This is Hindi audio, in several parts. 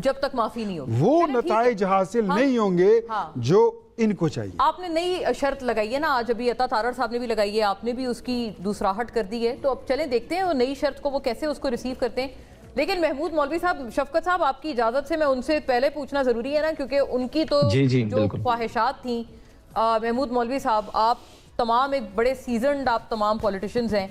जब तक माफी नहीं होगी वो नताइज हासिल नहीं होंगे जो इनको चाहिए। आपने नई शर्त लगाई है ना, आज अभी अता तारड़ साहब ने भी लगाई है, आपने भी उसकी दूसराहट कर दी है, तो अब चलें देखते हैं वो नई शर्त को वो कैसे उसको रिसीव करते हैं। लेकिन महमूद मौलवी साहब, शफकत साहब, आपकी इजाजत से मैं उनसे पहले पूछना जरूरी है ना, क्योंकि उनकी तो जो ख्वाहिशात थी। महमूद मौलवी साहब, आप तमाम एक बड़े सीजनड आप तमाम पॉलिटिशियंस हैं,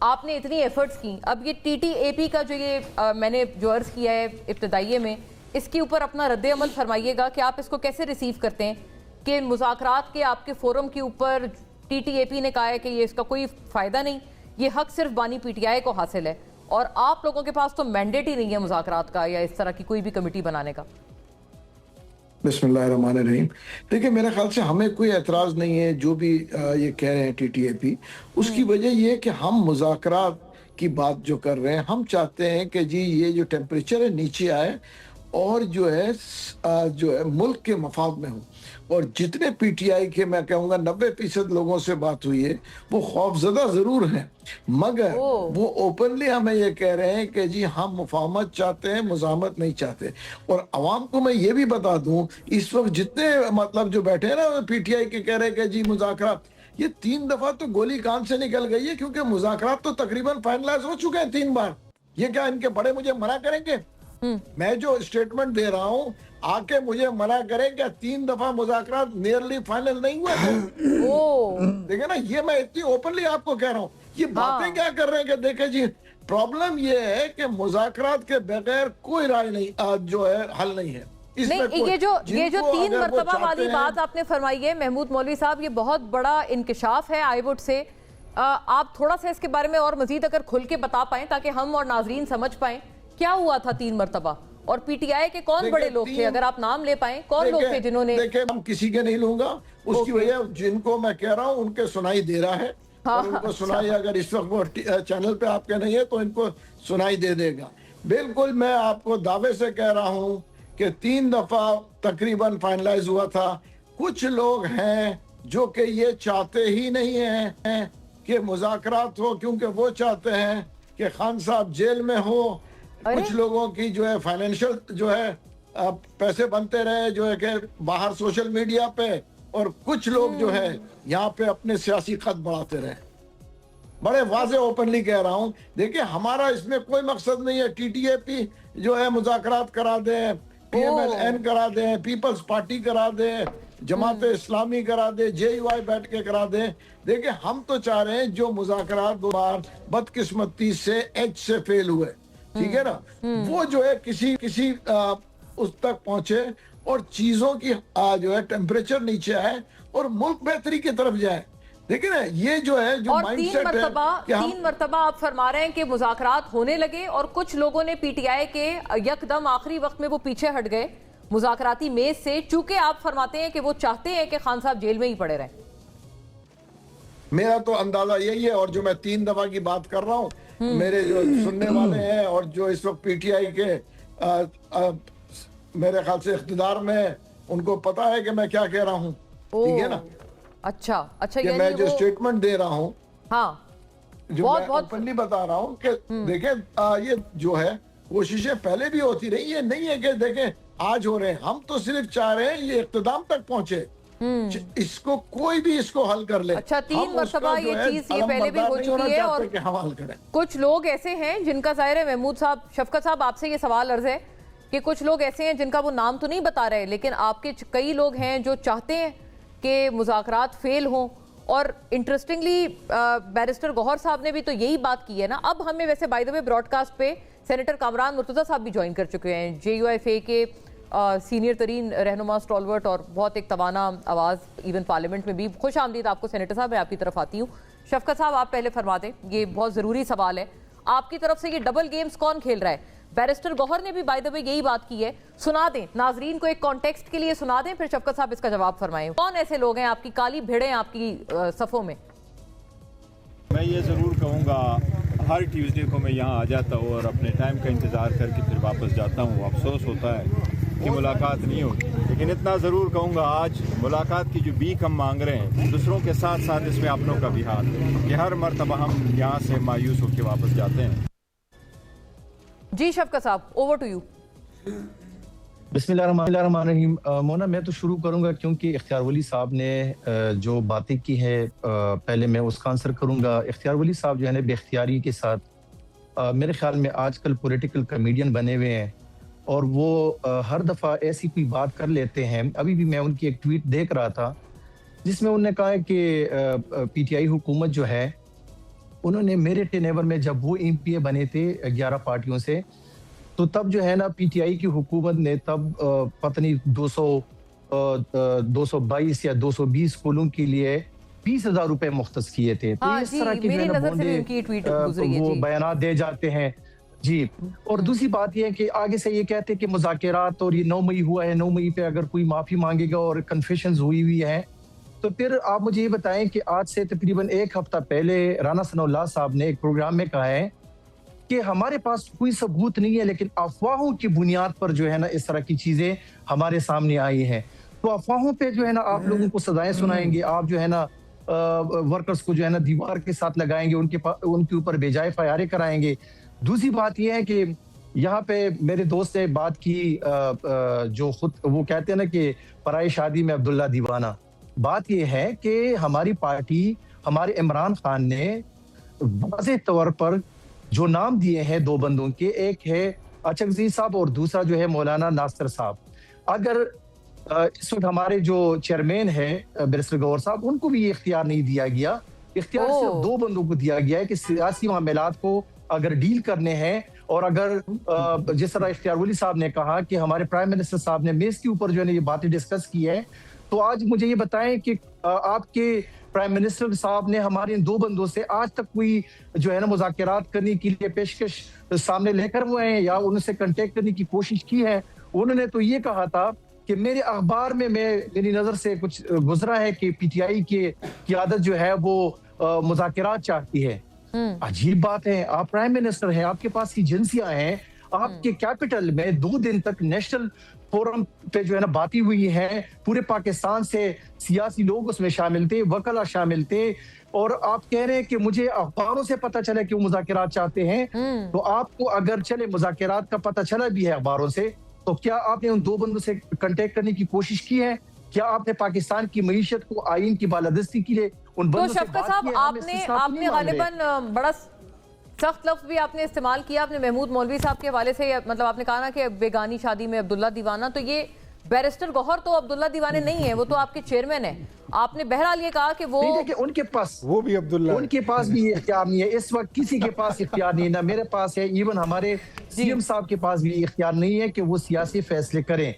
आपने इतनी एफर्ट्स की, अब ये TTAP का जो ये मैंने जो अर्ज किया है इब्तदाइये में, इसके ऊपर अपना रद्द अमल फरमाइएगा कि आप इसको कैसे रिसीव करते हैं कि मुज़ाकरात के आपके फोरम के ऊपर TTAP ने कहा है कि ये इसका कोई फ़ायदा नहीं, ये हक सिर्फ बानी PTI को हासिल है और आप लोगों के पास तो मैंडेट ही नहीं है मुज़ाकरात का या इस तरह की कोई भी कमेटी बनाने का। बिस्मिल्लाहिर्रहमानिर्रहीम। देखिए, मेरे ख्याल से हमें कोई एतराज़ नहीं है जो भी ये कह रहे हैं TTAP। उसकी वजह ये है कि हम मुज़ाकरात की बात जो कर रहे हैं, हम चाहते हैं कि जी ये जो टेम्परेचर है नीचे आए और जो है मुल्क के मफाद में हो। और जितने PTI के मैं कहूँगा 90% लोगों से बात हुई है, वो खौफजदा ज़रूर हैं, मगर वो ओपनली हमें ये कह रहे हैं कि जी हम मुफाहमत चाहते हैं, मुज़ाहमत नहीं चाहते। और अवाम को मैं ये भी बता दूं, इस वक्त जितने मतलब जो बैठे हैं ना PTI के कह रहे हैं कि जी मुज़ाकरात, ये 3 दफ़ा तो गोली कान से निकल गई है, क्योंकि मुज़ाकरात तो तकरीबन फाइनलाइज हो चुके हैं 3 बार। ये क्या इनके बड़े मुझे मना करेंगे? मैं जो स्टेटमेंट दे रहा हूँ आके मुझे मना करें क्या 3 दफा मुज़ाकरात नियरली फाइनल नहीं हुए थे? देखिए ना, ये मैं इतनी ओपनली आपको कह रहा हूँ। ये बातें क्या कर रहे हैं कि देखे जी, प्रॉब्लम ये है कि मुज़ाकरात के बगैर कोई राय नहीं जो है हल नहीं है। नहीं, ये जो 3 मरतबा वाली बात आपने फरमाई है महमूद मौलवी साहब, ये बहुत बड़ा इंकिशाफ है आई वुड से। आप थोड़ा सा इसके बारे में और मजीद अगर खुल के बता पाएं ताकि हम और नाजरीन समझ पाएं क्या हुआ था 3 मरतबा, और PTI के कौन बड़े लोग थे, अगर आप नाम ले पाएं कौन लोग थे जिन्होंने। देखिए, हम किसी के नहीं लूंगा, उसकी वजह जिनको मैं कह रहा हूँ उनके सुनाई दे रहा है। और उनको सुनाई अगर इस वक्त वो चैनल पे आपके नहीं है तो इनको सुनाई दे देगा। बिल्कुल, मैं आपको दावे से कह रहा हूँ कि 3 दफा तकरीबन फाइनलाइज हुआ था। कुछ लोग हैं जो कि ये चाहते ही नहीं है कि मुज़ाकरात हो, क्योंकि वो चाहते हैं कि खान साहब जेल में हो। कुछ लोगों की जो है फाइनेंशियल जो है पैसे बनते रहे जो है कि बाहर सोशल मीडिया पे, और कुछ लोग जो है यहाँ पे अपने सियासी खत बढ़ाते रहे। बड़े वाजे ओपनली कह रहा हूँ। देखिए, हमारा इसमें कोई मकसद नहीं है TTAP जो है मुज़ाकरात करा दें, PMLN करा दें, पीपल्स पार्टी करा दें, जमात इस्लामी करा दे, JUI बैठ के करा दे। देखिए, हम तो चाह रहे हैं जो मुज़ाकरात 2 बार बदकिस्मती से एज से फेल हुए, ठीक है ना, वो जो है किसी उस तक पहुंचे और चीजों की जो है टेम्परेचर नीचे आए और मुल्क बेहतरी की तरफ जाए। देखिए ना, ये जो है जो माइंडसेट है कि 3 मरतबा आप फरमा रहे हैं कि मुज़ाकरात होने लगे और कुछ लोगों ने PTI के यकदम आखिरी वक्त में वो पीछे हट गए मुज़ाकराती मेज से, चूंकि आप फरमाते हैं कि वो चाहते हैं कि खान साहब जेल में ही पड़े रहें। मेरा तो अंदाजा यही है। और जो मैं 3 दफा की बात कर रहा हूँ, मेरे जो सुनने वाले हैं और जो इस वक्त PTI के मेरे ख्याल से इख्तिदार में, उनको पता है कि मैं क्या कह रहा हूँ, ठीक है ना। अच्छा, कि मैं जो स्टेटमेंट दे रहा हूँ, हाँ, जो मैं ओपनली बता रहा हूँ कि देखें, ये जो है कोशिशें पहले भी होती रही, ये नहीं है कि देखें आज हो रहे हैं। हम तो सिर्फ चाह रहे हैं ये इख्तिदाम तक पहुंचे, इसको कोई भी इसको हल कर ले। अच्छा, 3 मरतबा ये चीज ये पहले भी हो चुकी है और कुछ लोग ऐसे हैं जिनका जाहिर है महमूद साहब, शफकत साहब, आपसे ये सवाल अर्ज है कि कुछ लोग ऐसे हैं जिनका वो नाम तो नहीं बता रहे, लेकिन आपके कई लोग हैं जो चाहते हैं कि मुज़ाकरात फेल हों। और इंटरेस्टिंगली बैरिस्टर गौहर साहब ने भी तो यही बात की है ना। अब हमें वैसे बाय द वे ब्रॉडकास्ट पे सेनेटर कामरान मुर्तज़ा साहब भी ज्वाइन कर चुके हैं, JUIFA के सीनियर तरीन रहनुमा, स्टॉलवर्ट और बहुत एक तवाना आवाज़, इवन पार्लियामेंट में भी। खुश आमदीद आपको सेनेटर साहब, मैं आपकी तरफ आती हूँ। शफकत साहब, आप पहले फरमा दें, ये बहुत ज़रूरी सवाल है आपकी तरफ से, ये डबल गेम्स कौन खेल रहा है? बैरिस्टर गौहर ने भी बाय द वे यही बात की है, सुना दें नाजरीन को, एक कॉन्टेक्स्ट के लिए सुना दें, फिर शफकत साहब इसका जवाब फरमाएं। कौन ऐसे लोग हैं आपकी काली भेड़ें आपकी सफ़ों में? मैं ये ज़रूर कहूँगा, हर ट्यूसडे को मैं यहाँ आ जाता हूँ और अपने टाइम का इंतज़ार करके फिर वापस जाता हूँ। अफसोस होता है कि मुलाकात नहीं होती, लेकिन इतना ज़रूर कहूँगा, आज मुलाकात की जो बीक हम मांग रहे हैं, दूसरों के साथ साथ इसमें अपनों का भी हाथ है कि हर मरतबा हम यहाँ से मायूस होकर वापस जाते हैं। जी शफकत साहब, ओवर टू यू। बिस्मिल्लाहिर्रहमानिर्रहीम। मोना, मैं तो शुरू करूंगा क्योंकि इख्तियार वली साहब ने जो बातें की है पहले मैं उसका आंसर करूंगा। इख्तियार वली साहब जो है ना बेख्तियारी के साथ मेरे ख्याल में आजकल पॉलिटिकल कॉमेडियन बने हुए हैं और वो हर दफ़ा ऐसी कोई बात कर लेते हैं। अभी भी मैं उनकी एक ट्वीट देख रहा था जिसमें उन्होंने कहा है कि पीटीआई हुकूमत जो है उन्होंने मेरे टेनेवर में जब वो एमपीए बने थे 11 पार्टियों से, तो तब जो है ना पीटीआई की हुकूमत ने तब पता नहीं 222 या 220 स्कूलों के लिए 20,000 रुपए मुख्तस किए थे। तो इस तरह की वो बयान दे जाते हैं जी। और दूसरी बात यह है कि आगे से ये कहते हैं कि मुज़ाकरात और ये 9 मई हुआ है, 9 मई पे अगर कोई माफी मांगेगा और कन्फेशंस हुई है, तो फिर आप मुझे ये बताएं कि आज से तकरीबन एक हफ्ता पहले राना सनाउल्लाह साहब ने एक प्रोग्राम में कहा है कि हमारे पास कोई सबूत नहीं है, लेकिन अफवाहों की बुनियाद पर जो है ना इस तरह की चीजें हमारे सामने आई हैं। तो अफवाहों पे जो है ना आप लोगों को सजाएं सुनाएंगे, आप जो है ना वर्कर्स को जो है ना दीवार के साथ लगाएंगे, उनके ऊपर बेजाय फायरे कराएंगे। दूसरी बात यह है कि यहाँ पे मेरे दोस्त ने बात की जो खुद वो कहते हैं ना कि पराई शादी में अब्दुल्ला दीवाना। बात यह है कि हमारी पार्टी, हमारे इमरान खान ने वाज़ेह तौर पर जो नाम दिए हैं 2 बंदों के, एक है अचकज़ई साहब और दूसरा जो है मौलाना नासिर साहब। अगर इस वक्त हमारे जो चेयरमैन है बैरिस्टर गौहर साहब, उनको भी ये इख्तियार नहीं दिया गया। इख्तियार सिर्फ 2 बंदों को दिया गया है कि सियासी मामलात को अगर डील करने हैं और अगर जिस तरह इख्तियार वली साहब ने कहा कि हमारे प्राइम मिनिस्टर साहब ने मेज के ऊपर जो है ना ये बातें डिस्कस की है, तो आज मुझे ये बताएं कि आपके प्राइम मिनिस्टर साहब ने हमारे इन 2 बंदों से आज तक कोई जो है ना मुज़ाकरात करने के लिए पेशकश सामने लेकर हुए हैं या उनसे कांटेक्ट करने की कोशिश की है? उन्होंने तो ये कहा था कि मेरे अखबार में मेरी नजर से कुछ गुजरा है कि पीटीआई की क़यादत जो है वो मुज़ाकरात चाहती है। अजीब बात है, आप प्राइम मिनिस्टर हैं, आपके पास एजेंसियां हैं, आपके कैपिटल में 2 दिन तक नेशनल फोरम पे जो है ना बातें हुई हैं, पूरे पाकिस्तान से सियासी लोग उसमें शामिल थे, वकला शामिल थे, और आप कह रहे हैं कि मुझे अखबारों से पता चला कि वो मुज़ाकरात चाहते हैं। तो आपको अगर चले मुज़ाकरात का पता चला भी है अखबारों से, तो क्या आपने उन 2 बंदों से कांटेक्ट करने की कोशिश की है? क्या आपने पाकिस्तान की मईशत को आइन की बालादस्ती के लिए उन बंदों से बात की है? आपने गालिबन बड़ा सख्त लफ्ज भी आपने इस्तेमाल किया आपने महमूद मौलवी साहब के हवाले से, मतलब आपने कहा ना कि बेगानी शादी में अब्दुल्ला दीवाना। तो ये बैरिस्टर गौहर तो अब्दुल्ला दीवाने नहीं है, वो तो आपके चेयरमैन है। आपने बहरहाल ये कहा कि वो उनके पास वो भी अब्दुल्ला, उनके पास भी ये इख्तियार नहीं है। इस वक्त किसी के पास इख्तियार नहीं है, ना मेरे पास है, इवन हमारे सीएम साहब के पास भी इख्तियार नहीं है कि वो सियासी फैसले करें।